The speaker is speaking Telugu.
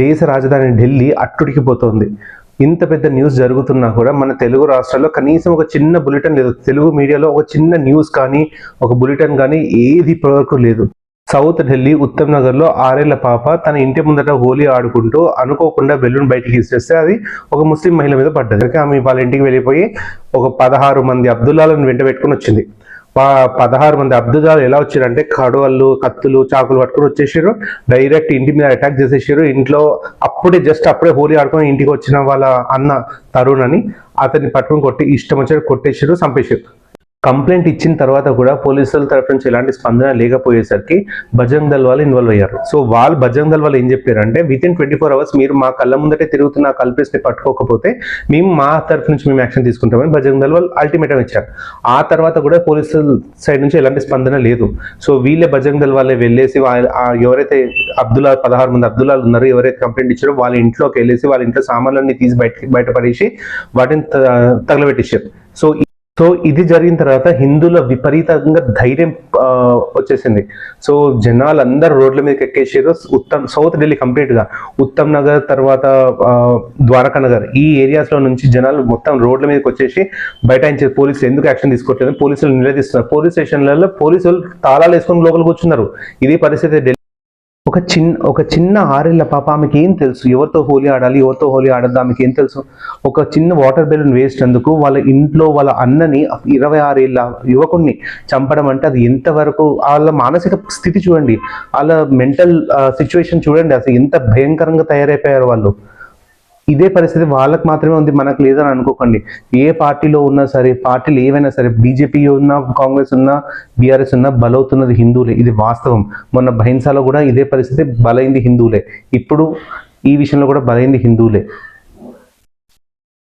దేశ రాజధాని ఢిల్లీ అట్టుడికిపోతోంది. ఇంత పెద్ద న్యూస్ జరుగుతున్నా కూడా మన తెలుగు రాష్ట్రాల్లో కనీసం ఒక చిన్న బులెటిన్ లేదు. తెలుగు మీడియాలో ఒక చిన్న న్యూస్ కానీ ఒక బులెటిన్ కానీ ఏది ఇప్పటివరకు లేదు. సౌత్ ఢిల్లీ ఉత్తమ్ నగర్లో 6 ఏళ్ల పాప తన ఇంటి ముందట హోలీ ఆడుకుంటూ అనుకోకుండా బెలూన్ బయటికి ఇచ్చేస్తే అది ఒక ముస్లిం మహిళ మీద పడ్డది. ఆమె వాళ్ళ ఇంటికి వెళ్ళిపోయి ఒక 16 మంది అబ్దుల్లాలను వెంట పెట్టుకుని వచ్చింది. 16 మంది అబ్దుల్లాలు ఎలా వచ్చారంటే కడవళ్ళు, కత్తులు, చాకులు పట్టుకుని వచ్చేసారు. డైరెక్ట్ ఇంటి మీద అటాక్ చేసేసారు. ఇంట్లో అప్పుడే హోలీ ఆడుకొని ఇంటికి వచ్చిన వాళ్ళ అన్న తరుణ్ అని అతన్ని పట్టుకుని కొట్టి ఇష్టం వచ్చారు కొట్టేసారు, చంపేశారు. కంప్లైంట్ ఇచ్చిన తర్వాత కూడా పోలీసుల తరఫు నుంచి ఎలాంటి స్పందన లేకపోయేసరికి బజరంగ్ దళ్ వాళ్ళు ఇన్వాల్వ్ అయ్యారు. సో వాళ్ళు బజరంగ్ దళ్ వాళ్ళు ఏం చెప్పారంటే వితిన్ 24 hours మీరు మా కళ్ళ ముందటే తిరుగుతున్న కల్పిస్ని పట్టుకోకపోతే మేము మా తరఫు నుంచి మేము యాక్షన్ తీసుకుంటామని బజరంగ్ దళ్ వాళ్ళు అల్టిమేటం ఇచ్చారు. ఆ తర్వాత కూడా పోలీసుల సైడ్ నుంచి ఎలాంటి స్పందన లేదు. సో వీళ్ళే బజరంగ్ దళ్ వాళ్ళే వెళ్ళేసి ఎవరైతే 16 మంది అబ్దుల్లాలు ఉన్నారో ఎవరైతే కంప్లైంట్ ఇచ్చారో వాళ్ళ ఇంట్లోకి వెళ్ళేసి వాళ్ళ ఇంట్లో సామాన్లన్నీ తీసి బయటపడేసి వాటిని తగలబెట్టేశారు. సో ఇది జరిగిన తర్వాత హిందువుల విపరీతంగా ధైర్యం వచ్చేసింది. సో జనాలందరూ రోడ్ల మీదకి ఎక్కేసారు. సౌత్ ఢిల్లీ కంప్లీట్ గా ఉత్తమ్ నగర్ తర్వాత ద్వారకా నగర్ ఈ ఏరియాస్ లో నుంచి జనాలు మొత్తం రోడ్ల మీదకి వచ్చేసి బైఠాయించారు. పోలీసులు ఎందుకు యాక్షన్ తీసుకోవట్లేదు పోలీసులు నిలదీస్తున్నారు. పోలీస్ స్టేషన్లలో పోలీసులు తాళాలు వేసుకొని లోపల కూర్చున్నారు. ఇది పరిస్థితి. ఒక చిన్న 6 ఏళ్ల పాప, ఆమెకి ఏం తెలుసు ఎవరితో హోలీ ఆడాలి ఎవరితో హోలీ ఆడద్దు, ఆమెకి ఏం తెలుసు? ఒక చిన్న వాటర్ బెలూన్ వేస్ట్ అందుకు వాళ్ళ ఇంట్లో వాళ్ళ అన్నని 26 ఏళ్ల యువకుడిని చంపడం అంటే అది ఎంతవరకు వాళ్ళ మానసిక స్థితి చూడండి, వాళ్ళ మెంటల్ సిచ్యువేషన్ చూడండి, అసలు ఎంత భయంకరంగా తయారైపోయారు వాళ్ళు. ఇదే పరిస్థితి వాళ్ళకి మాత్రమే ఉంది, మనకు లేదని అనుకోకండి. ఏ పార్టీలో ఉన్నా సరే, పార్టీలు ఏవైనా సరే, బీజేపీ ఉన్నా, కాంగ్రెస్ ఉన్నా, బీఆర్ఎస్ ఉన్నా బలవుతున్నది హిందువులే. ఇది వాస్తవం. మొన్న బహింసాలో కూడా ఇదే పరిస్థితి, బలైంది హిందువులే. ఇప్పుడు ఈ విషయంలో కూడా బలైంది హిందువులే.